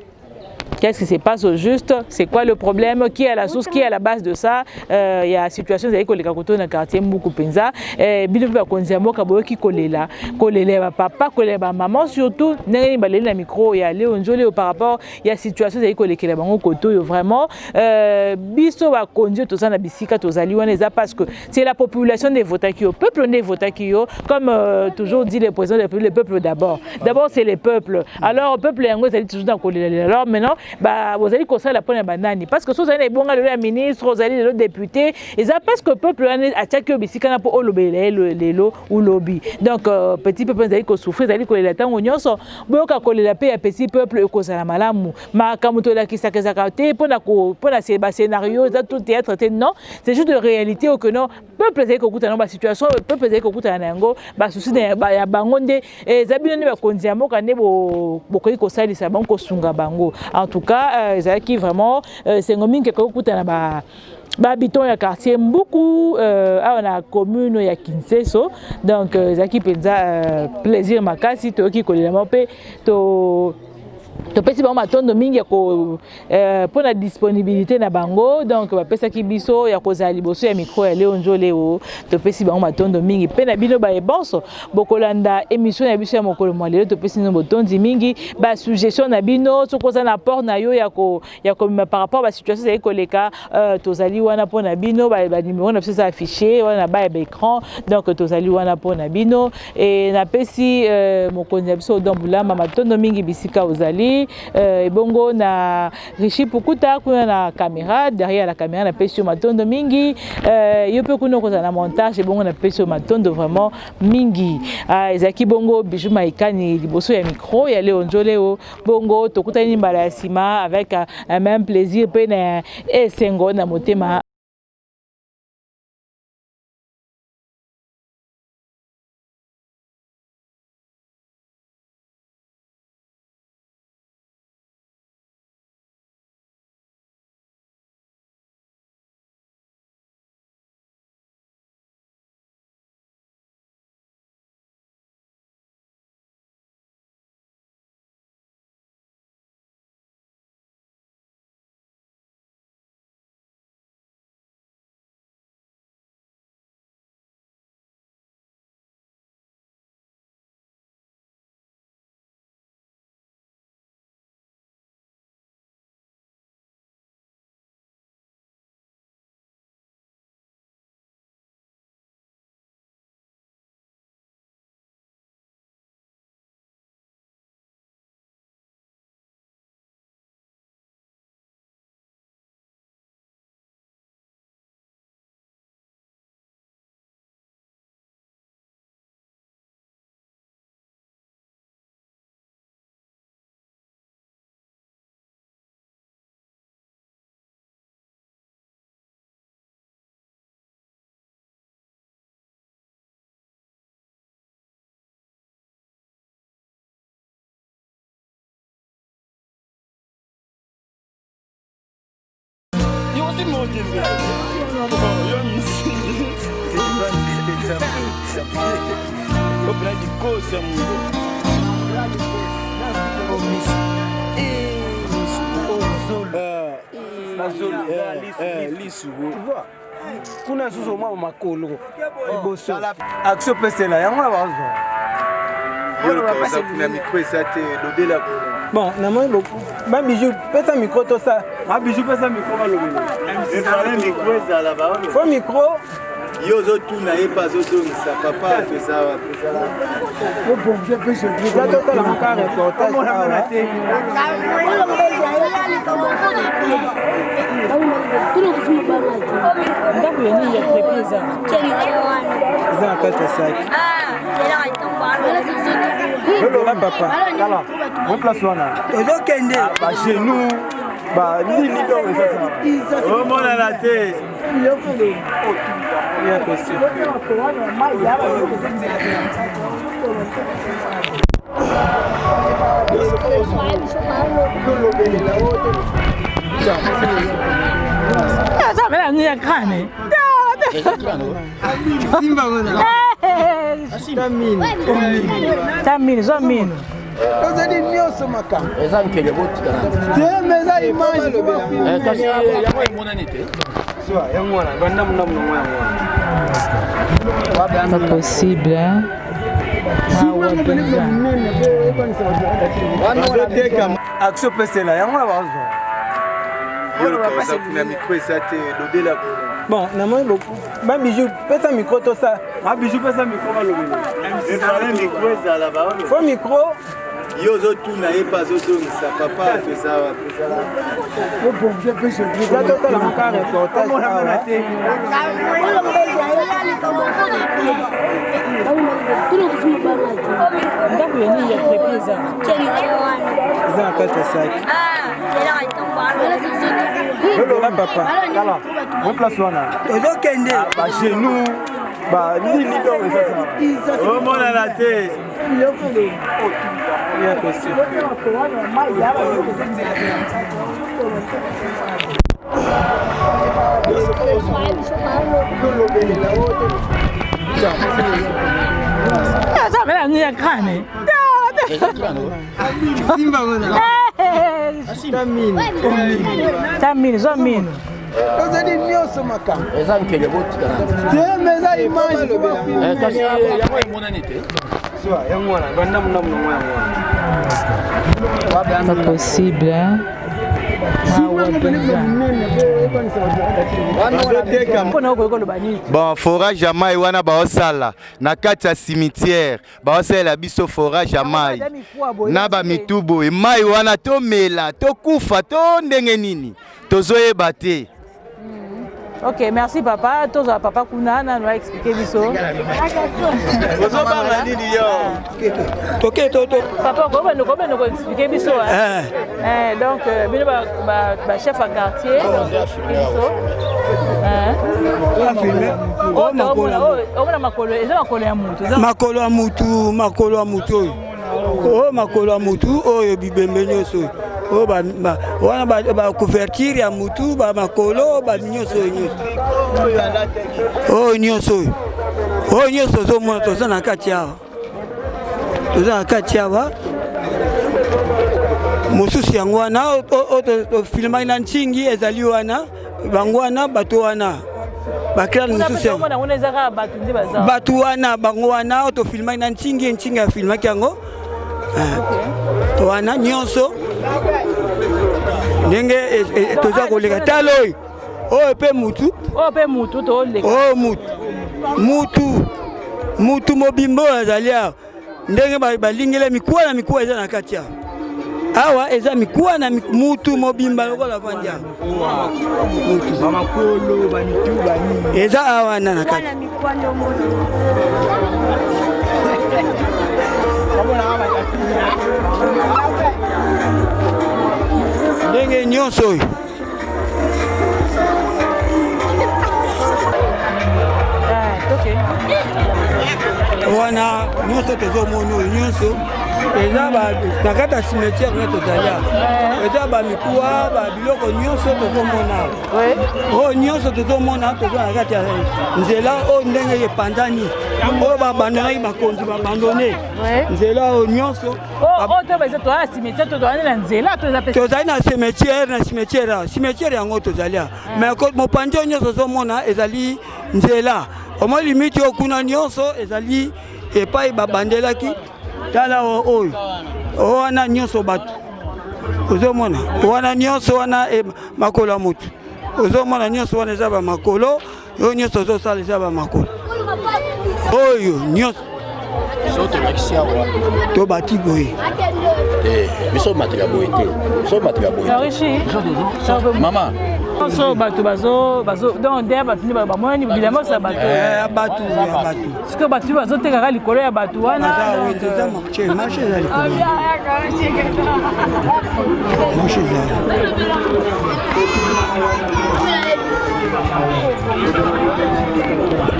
Qu'est-ce qui se passe au juste? C'est quoi le problème? Qui est à la source? Qui est à la base de ça? Il y a situation avec les kakoto dans le quartier Mukupenza. Bido ba konziamo kaboyo ki kolela ba papa, kolela ba maman surtout. Nengeni baleli na micro ya Léon Joleo par rapport il y a situation avec les bango koto yo vraiment biso ba konzi to ça na bisika to zali wana eza parce que c'est la population des votaki au peuple des votaki yo comme toujours dit le président le peuple d'abord. D'abord c'est les peuples. Alors le peuple yango ezali toujours dans kolela. Alors maintenant bah vous allez conseiller la première banane parce que si vous avez bon le ministre vous allez le député et ça parce que le peuple a attaqué bisika na pour olobele lelo ou lobby donc petit peuple vous allez ko souffrir vous allez ko la tango nyonso boka ko la paix à petit peuple ko sala malamu ma kamuto la kisaka zakate pour na scénario ça tout théâtre non c'est juste de réalité au que non peuple ezali kokutana ba situation peuple ezali kokutana na yango ba souci ya bango nde ezabino ne bakonzi ya mboka nde bokoki kosalisa bango kosunga bango. En tout cas ezalaki vraiment sengo mingi kokutana ba habitants ya quartier Mbuku on a commune ya Kinseso. Donc ezalaki penza plaisir makasi toyoki kolela mpe to topesi bango matondo mingi ya ko pona disponibilité na bango. Donc bapesaki biso ya kozala liboso ya micro ya Léon Njoleo topesi bango matondo mingi pe na bino ba ebonso bokolanda émission ya biso ya mokolo mwa lelo topesi no botondi mingi ba suggestion na bino sokoza na port na yo ya ko par rapport ba situation za koleka tozali wana pona bino ba numéro na biso za affiché wana ba écran. Donc tozali wana pona bino et na pesi mokonzi ya biso Dombula matondo mingi bisika ozali bongo na Rishi Pukuta kuna na caméra derrière la caméra na pesi matondo mingi yo pe kuna koza na montage bongo na pesi matondo vraiment mingi ezaki bongo Bijou Maikani liboso ya micro ya Léon Njoleo bongo tokutani mbala ya sima avec un même plaisir pe na esengo na motema. kuna suso mwa makolo iboso action pesela yango na bazo kuna micro esate lobela bon na moi ba bijou pesa micro to ça ba bijou pesa micro ba lobela ezala micro ezala ba fo micro yozo tuna epa zozongisa papa pesa wa pesa o bon je peux se dire là to la maka reportage na te Ndaku yeni ya trepeza za kata saki Lola papa kala on place wana ozo kende ba chez nous ba nini donc ça o mona la te ya question Mela ni ya crâne. Simba wana. Tamini, zamini. Ozali nyoso maka. Eza nkele boti kana. Temeza image kwa kasi yango emona nete. Soa yango wana banda muna muna Pas possible, hein? action pesela yango na bazo kuna micro esate lobela bon na moi ba bijou pesa micro to ça ba bijou pesa micro ba lobela ezala micro ezala ba fo micro yozo tuna epa zozongisa papa pesa wa pesa o bon je peux se dire là to la maka reportage na te Ndaku yeni ya trepeza za kata saki Là, papa. Là, on place là. Chez nous, ni ça. Oh, mon à la tête. Pas possible, hein? Bon, forage jamais wana baosala na kati ya cimetière baosala biso forage jamais na ba mitubo mai wana tomela tokufa to ndenge nini tozoyeba te. Ok, merci papa. Tous papa Kuna nous a expliqué biso. Papa, comment nous expliquer biso? Donc, chef à quartier. Makolo ya mutu oyo bibembe nyonso wana ba couverture ya mutu ba makolo ba nyonso nyonso zo mona toza na kati awa mosusu yango wana filma na ntingi ezali wana bango wana bato wana bakela mosusu bato wana bango wana to filma na ntingi ya filma yango wana nyonso ndenge toza koleka talo oyo pe mutu toleka mutu mobimbo azali awa ndenge balingela mikuwa eza na kati awa eza mikuwa na mutu mobimba lokola vandi eza awa na kati ndenge nyonso oyo wana nyonso tozomona oyo nyonso eza na kati ya cimetière ne tozali eza bamikuwa babiloko nyonso tozomona oyo nyonso tozomona toza na kati ya nzela oyo ndenge epanzani oyo babandonaki bakonzi babandone nzela oyo nyonso tozali na cimetière yango tozali mais mopanzi oyo nyonso tozomona ezali nzela omo limiti oyo kuna nyonso ezali epai babandelaki tala oyo wana nyonso bato ozomona wana nyonso wana makolo ya motu ozomona nyonso wana eza bamakolo oyo nyonso ozosala eza bamakolo oyo nyonso tobati boye biso matela boye te mama so bato bazo donc der bato ni bamoni bilamo sa bato siko bato bazotekaka likolo ya bato wana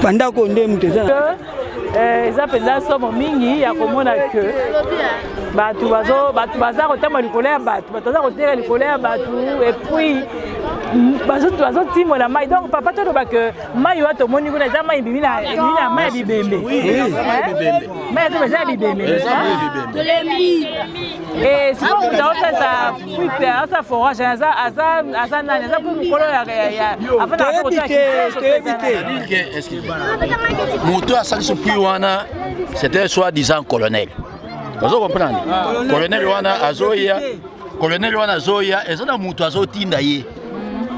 bandako nde mutu eza eza mpenza somo mingi ya komona ke bato baza kotamba likolo ya bato baza koteka likolo ya bato epuis bazotimola mai donc papa toloba ke mai oyo tomoni kuna eza mai ebimi na mai ya bibembe mai eza ya bibembe siko moto aosalisa puipe aosa forage aza nani aza mpo mokolo moto asalisi pui wana c'était soi-disant colonel ozo comprendre colonel wana azoya eza na moto azotinda ye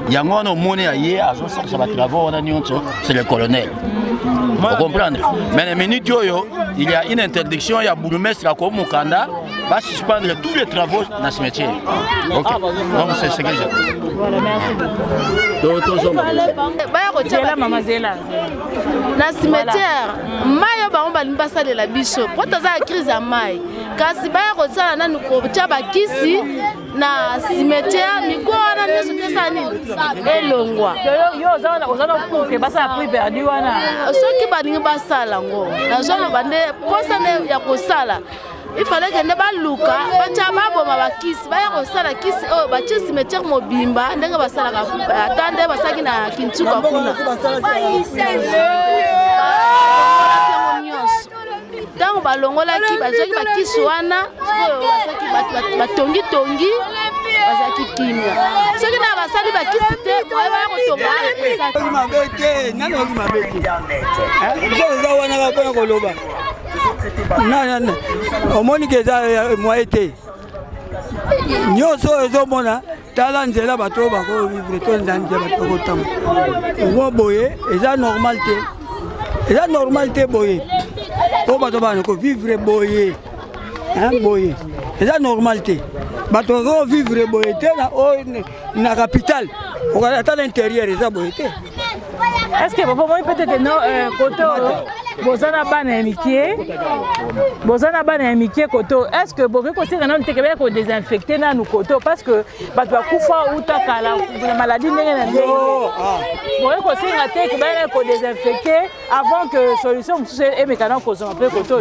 yango wana omoni ya ye azosalisa batravaux wana nyonso c'est le colonel. Vous comprenez? Mais les minutes, il y a une interdiction, il y a bourgmestre à Komukanda, va suspendre tous les travaux dans le cimetière. Ok. Donc c'est ce que j'ai dit. Voilà, merci. Na cimetière mayo bango balingi basalela biso po toza ya crise ya mai kasi baya kosala nanu kotia bakisi na cimetière miko wana nyonso tesala nini elongwa soki balingi basala ngo nazoloba nde posa nde ya kosala ifale kende baluka batia baboma bakisi baya kosala kisi oyo batie cimetière mobimba ndenge basalaka ata nde basalaki na Kintuka kuna ntango balongolaki bazwaki bakisi wana batongi bazalaki kimia soki na basali bakisi te baya kotonga wana kapona koloba omoni ke eza moye te nyonso ezomona tala nzela bato bakovivre to nzela bato bakotambola boye eza normal te boye po bato bana kovivre boye boye eza normal te bato kovivre boye te na capitale ata na intérieur eza boye te. Est-ce que vous pouvez peut-être non côté bozana bana mikie koto est-ce que vous pouvez conseiller non te ko désinfecter na nous koto parce que ba ba kufa uta kala la maladie ndenge na ndenge vous pouvez conseiller te que ba ko désinfecter avant que solution et mécanique ko zo peu koto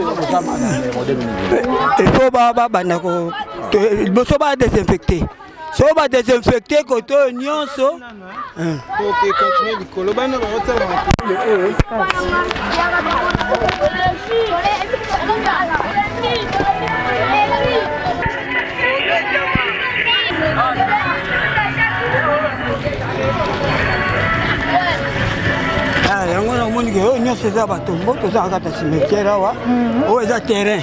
il faut ba bana ko boso ba désinfecter so ba désinfecter koto nyonso OK continuer di kolobana ba otala yango na moni ke oyo nyonso eza batombo tozala kata cimetière awa oyo eza terrain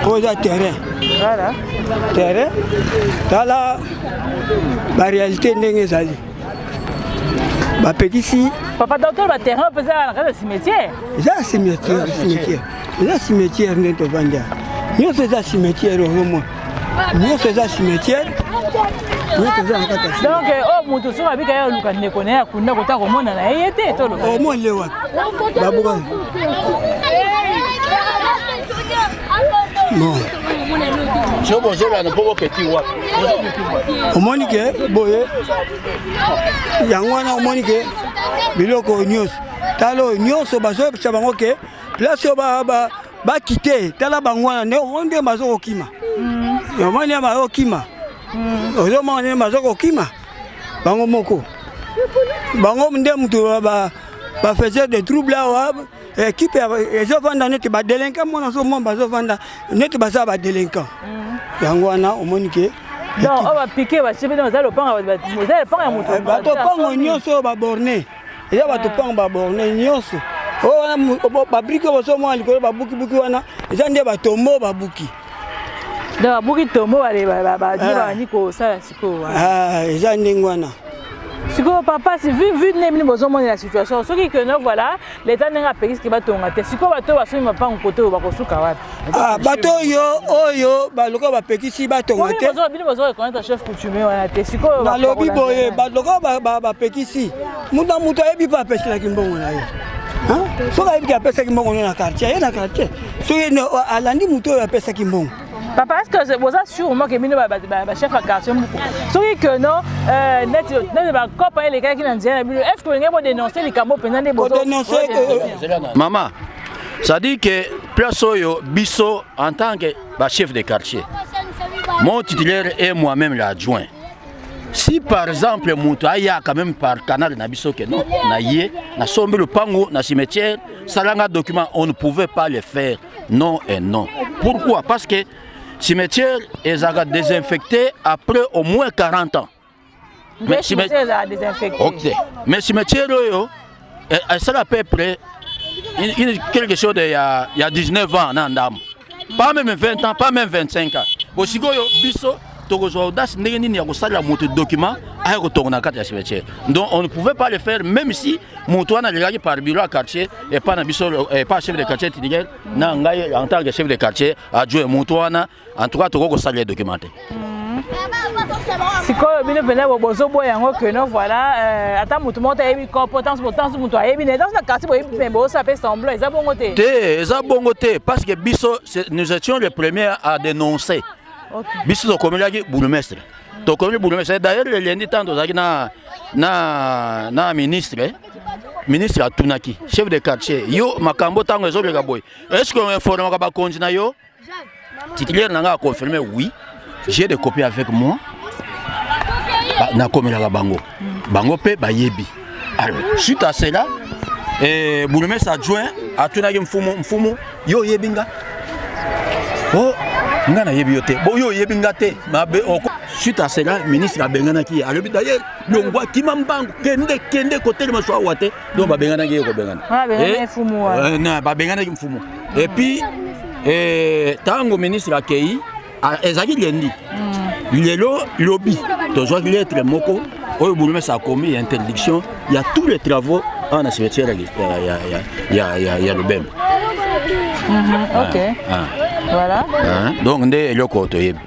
oyo eza terrain tala baréalité ndenge ezali bapekisi papa docteur baterrain opeza na kata cimetière eza cimetière nde tovanda nyonso eza cimetière ozomona nyonso eza cimetière donc oh mutu soki abika ye oluka ndeko na ye akunda kota komona na ye te toloba omoni le wapi babuka omoni ke boye yango wana omoni ke biloko nyonso tala oyo nyonso bazoyebisa bango ke place oyo bakite tala bango wana nde bazokokima omoni bazokokima ozomona bazokokima bango moko bango nde mutu bafaiseur de trouble awa équipe ezovanda neti badelinquant mona somona bazovanda neti baza badelinquant yango wana omoni ke donc oyo bapike bachepene baza lopanga ya moto bato pango nyonso oyo baborne eza bato pango baborne nyonso oyo wana babrike bosomona likolo babukibuki wana eza nde batombo babuki donc babuki tombo bani kosala sikoyo eza ndenge wana sikoyo papa vu ndenge bozomona la situation soki keno voilà l'état ndenge apekisi ke batonga te sikoyo bato basomi mapango kote oyo bakosuka wapi bato oyo baloka bapekisi batonga te bino bozoreconnaître chef coutumier wana te sikoyo nalobi boye baloka bapekisi mutu na mutu ayebi mpe apeselaki mbongo na ye soki ayebi apesaki mbongo na quartier ye na quartier soki alandi mutu oyo apesaki mbongo papa, est-ce que vous êtes sûr que vous êtes chef de quartier? Est-ce que non, est-ce que vous avez dénoncé les camots pendant des dénoncer maman, ça dit que place Bisso en tant que chef de quartier, mon titulaire et moi-même l'adjoint. Si par exemple, Moutaya quand même par canal Nabiso que non, naïe, na sombre le pango, na cimetière, salanga document, on ne pouvait pas le faire. Non et non. Pourquoi? Parce que cimetière est désinfecté après au moins 40 ans. Mais cimetière est désinfecté. Ok. Mais cimetière, ça à peu près quelque chose il y a 19 ans. Pas même 20 ans, pas même 25 ans. Aussi, Bisso, tokozwa audace ndenge nini ya kosalela moto document aya kotonga na kati ya cimetière. Donc on ne pouvait pas le faire même si moto wana alingaki par bureau à quartier et pas na biso pas chef de quartier tiniel na ngai en tant que chef de quartier adjoint moto wana en tout cas toko kosalela documenté. Sikoyo bino pele bozo boya ngo que non voilà ata mutu monta yebi compétence mutu ayebi ne dans na quartier boyebi pembo ça fait semblant eza bongo te. Eza bongo te parce que biso nous étions les premiers à dénoncer. Biso to komelaki bourgmestre. To komeli bourgmestre d'ailleurs le lundi tant ozaki na ministre ministre atunaki chef de quartier yo makambo tango ezoleka boy. Est-ce qu'on informe ka ba konji na yo? Titulaire nanga a confirmé oui. J'ai des copies avec moi. Na komela bango. Bango pe ba yebi. Alors, suite à cela, bourgmestre adjoint atunaki mfumu yo yebinga. Oh, nga na yebi yote. Bo yo yebinga te. Mabe suite à cela, ministre abengana ki alobi d'ailleurs longwa kimambango kende côté de maswa wate. Donc ba bengana ki ko bengana. Ah bengana mfumu wa. Na ba bengana ki mfumu. Et puis tango ministre akei ezaki lendi. Lelo lobby tozwa lettre moko oyo bourgmestre a commis interdiction, il y a tous les travaux en cimetière il y a le BEM. OK. Voilà. Donc ndé eloko toyebi.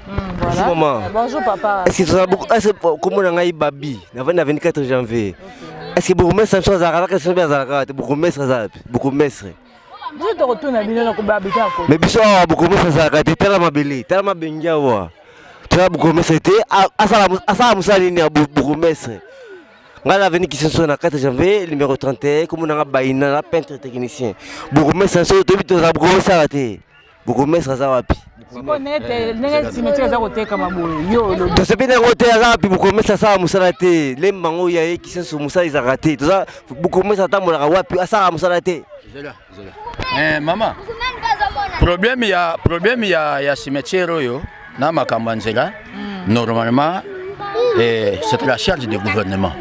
Bonjour papa. Est-ce que comment on a eu babi le 24 janvier? Est-ce que bourgmestre ça azalaka que c'est bien azalaka bourgmestre ça bourgmestre. Je te retourne à bino ko babika ko. Mais biso bourgmestre azalaka tela mabeli, tela mabengia wa. Tela bourgmestre était asala musali ni bourgmestre. Ngala venu qui sont na 4 janvier numéro 31 comme on a baina la peintre technicien. Bourgmestre ça to bito za bourgmestre arrêté. Bourgmestre ça wapi? Connaître nenge cimetière za côté kama boye yo lo. To sepi na côté za pi bourgmestre ça musala te. Les mango ya qui sont musala ils arrêté. To za bourgmestre tamola wapi asala musala te. Maman. Problème ya cimetière yo na makambanzela. Normalement c'est la charge du gouvernement.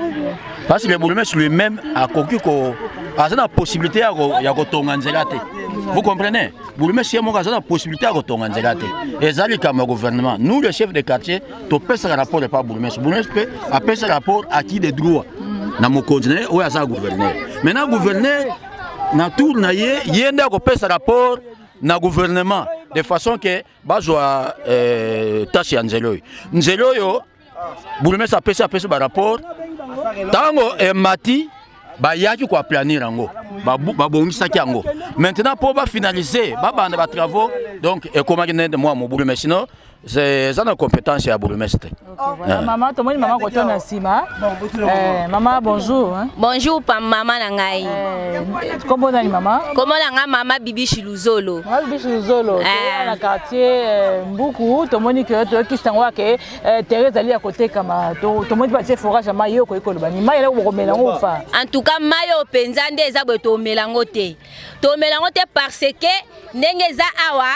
Parce que le bourgmestre lui-même a conquis la possibilité de tonga nzela te. Vous comprenez? Bourgmestre a la possibilité de tonga nzela te. Et ça le gouvernement. Nous les chefs de quartier, to pesa rapport de pas bourgmestre. Bourgmestre peut appeler ce rapport à qui des droits. Na mo continuer ou à ça gouverneur. Maintenant gouverneur na tour na yenda ko pesa rapport na gouvernement de façon que bazwa tâche nzelo. Nzelo yo bourgmestre apesa ba rapport tango mati bayaki ko planir yango babongisaki yango maintenant pour ba finaliser banda ba travaux donc comment que moi mon bourgmestre sinon c'est ça la compétence à bourgmestre. Maman to moni maman ko tona sima. Maman bonjour hein. Bonjour pa maman na ngai. Comment nani maman? Comment na maman Bibi Chiluzolo. Bibi Chiluzolo. Na quartier Mbuku to moni que to kisango ke Thérèse ali à côté kama to moni ba chef forage mayo ko ekolo bani mayo ko melango fa. En tout cas mayo penza nde za to melango te. To melango te parce que ndenge za awa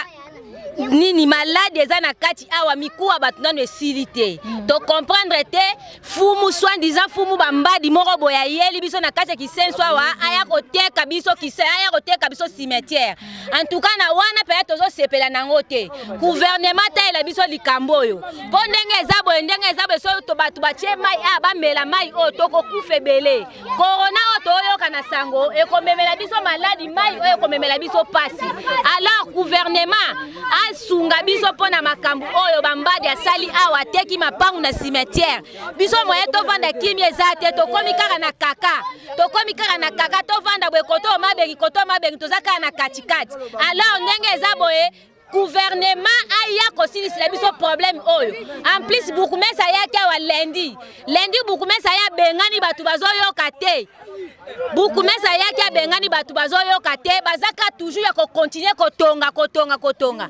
nini malade eza na kati awa mikuwa batuna no silité to comprendre te fumu soin disant fumu bambadi moko boya yeli biso na kati kisenso awa aya koteka biso kise aya koteka biso cimetière en tout cas na wana pe tozo sepela nango te gouvernement ta ela biso likambo yo po ndenge eza bo so to batu batie mai ba mela mai o to ko kufebele corona o to yo kana sango e ko memela biso maladi mai o e ko memela biso pasi alors gouvernement sunga biso pona makambu oyo bambadi asali awa teki mapangu na cimetière biso moye to vanda kimia ezate to komi kaka na kaka to vanda bwe koto mabengi tozaka na katikati alors ndenge eza boye gouvernement aya kosilisila biso problème oyo en plus bourgmestre ayaki awa lundi bourgmestre aya bengani batu bazoyoka te bourgmestre ayaki abengani batu bazoyoka te bazaka toujours ya continuer kotonga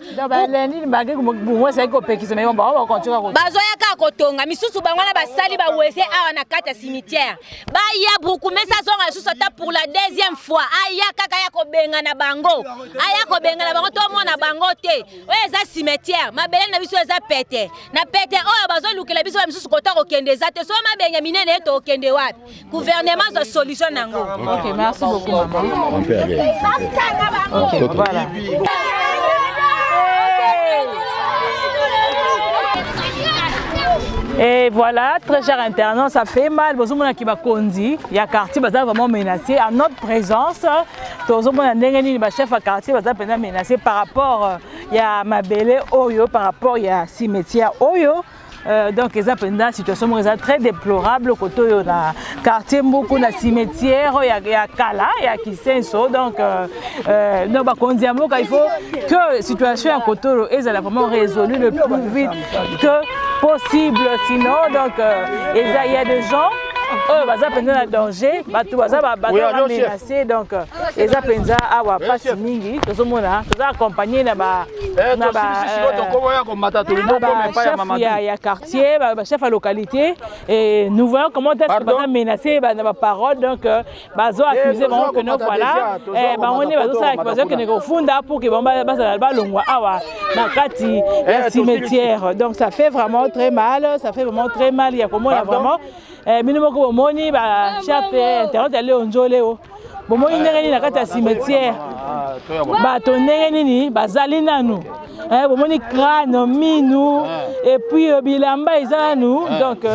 lundi bagi bourgmestre ayaki kopekisa mais ba continue kotonga bazoyaka kotonga misusu bango na basali bawese awa na kati ya cimetière baya bourgmestre azonga lisusu ata pour la deuxième fois aya kaka ya kobengana bango to mona bango te oyo eza cimetière mabele na biso eza pete na pete oyo bazolukela biso misusu kota kokende eza te so mabenge minene eto okende wapi gouvernement za solution nango. OK, merci beaucoup maman. On peut aller. OK, voilà. Et voilà, très cher internaute, ça fait mal. Vous avez qui va conduire, il y a quartier qui va vraiment menacé à notre présence. Tous les chefs à quartier va vraiment menacé par rapport il y a Mabele Oyo, par rapport il y a cimetière Oyo. Donc ils ont une situation très déplorable côté de quartier beaucoup de cimetière, il y a Kala, il y a Kisenso. Donc il faut que la situation à côté est vraiment résolue le plus vite que possible. Sinon donc il y a des gens ils ont danger, ils menacés, donc ils ont pas mingi, ils ont accompagné il quartier, chef à localité, et nous voyons comment est-ce qu'ils sont menacés dans la parole, donc ils ont accusé que nous voilà, pour que cimetière. Donc ça fait vraiment très mal, il y a comment vraiment minimum que moni ba charte internet aller onjoleo bomo indengeni na kati ya cimetière ba tondengeni ni bazali nanu bomoni crâne minu et puis bilamba izanu donc